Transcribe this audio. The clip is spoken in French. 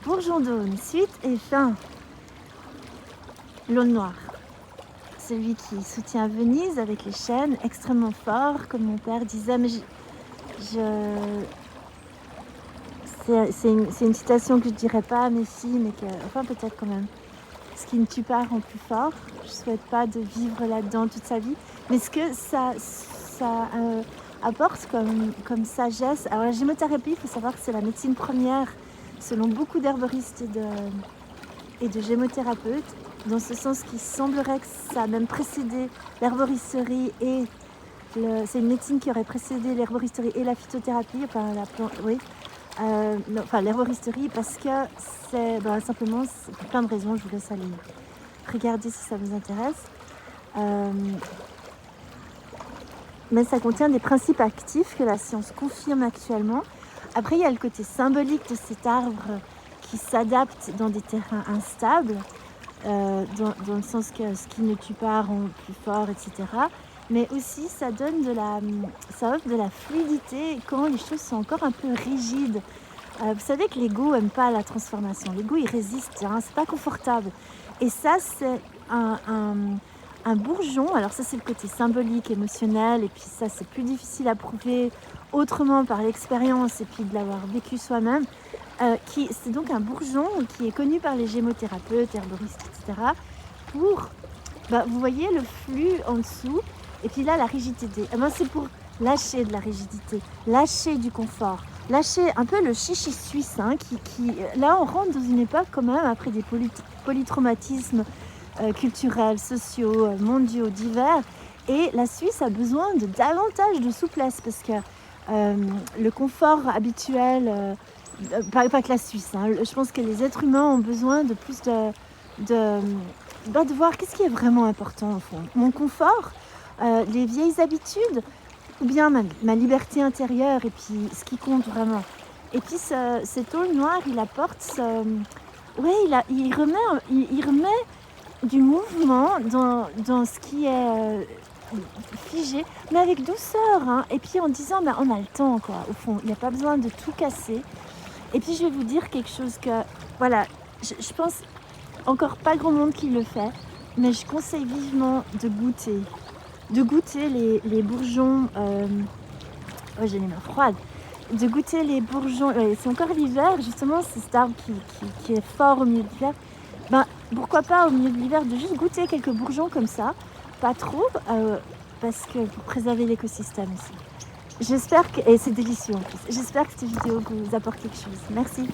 bourgeon d'aune, suite et fin. L'aune noire. Celui qui soutient Venise avec les chênes extrêmement fort, comme mon père disait, mais c'est une citation que je dirais pas à mes filles, mais enfin peut-être quand même. Ce qui ne tue pas rend plus fort. Je souhaite pas de vivre là-dedans toute sa vie, mais ce que ça apporte comme sagesse. Alors la gémothérapie, il faut savoir que c'est la médecine première, selon beaucoup d'herboristes et de gémothérapeutes, dans ce sens qu'il semblerait que ça a même précédé l'herboristerie et c'est une médecine qui aurait précédé l'herboristerie et la phytothérapie, l'herboristerie, parce que c'est simplement, c'est pour plein de raisons, je vous laisse aller regarder si ça vous intéresse. Mais ça contient des principes actifs que la science confirme actuellement. Après, il y a le côté symbolique de cet arbre qui s'adapte dans des terrains instables, dans le sens que ce qui ne tue pas rend plus fort, etc. Mais aussi, ça offre de la fluidité quand les choses sont encore un peu rigides. Vous savez que l'ego n'aime pas la transformation. L'ego, il résiste, hein, c'est pas confortable. Et ça, c'est un bourgeon. Alors ça, c'est le côté symbolique, émotionnel. Et puis ça, c'est plus difficile à prouver autrement par l'expérience et puis de l'avoir vécu soi-même. C'est donc un bourgeon qui est connu par les gémothérapeutes, herboristes, etc. Pour, vous voyez le flux en dessous. Et puis là, la rigidité. C'est pour lâcher de la rigidité, lâcher du confort. Lâcher un peu le chichi suisse, hein, qui là on rentre dans une époque quand même après des polytraumatismes culturels, sociaux, mondiaux, divers, et la Suisse a besoin de davantage de souplesse parce que le confort habituel, pas que la Suisse, hein, je pense que les êtres humains ont besoin de plus de voir qu'est-ce qui est vraiment important au fond. Mon confort, les vieilles habitudes, ou bien ma liberté intérieure, et puis ce qui compte vraiment. Et puis cet aune noir, il apporte il remet du mouvement dans ce qui est figé, mais avec douceur, hein. Et puis en disant on a le temps, quoi, au fond, il n'y a pas besoin de tout casser. Et puis je vais vous dire quelque chose que je pense encore pas grand monde qui le fait, mais je conseille vivement de goûter les bourgeons. J'ai les mains froides. De goûter les bourgeons. C'est encore l'hiver, justement, c'est cet arbre qui est fort au milieu de l'hiver. Pourquoi pas au milieu de l'hiver de juste goûter quelques bourgeons comme ça, pas trop, parce que pour préserver l'écosystème aussi. Et c'est délicieux en plus. J'espère que cette vidéo vous apporte quelque chose. Merci.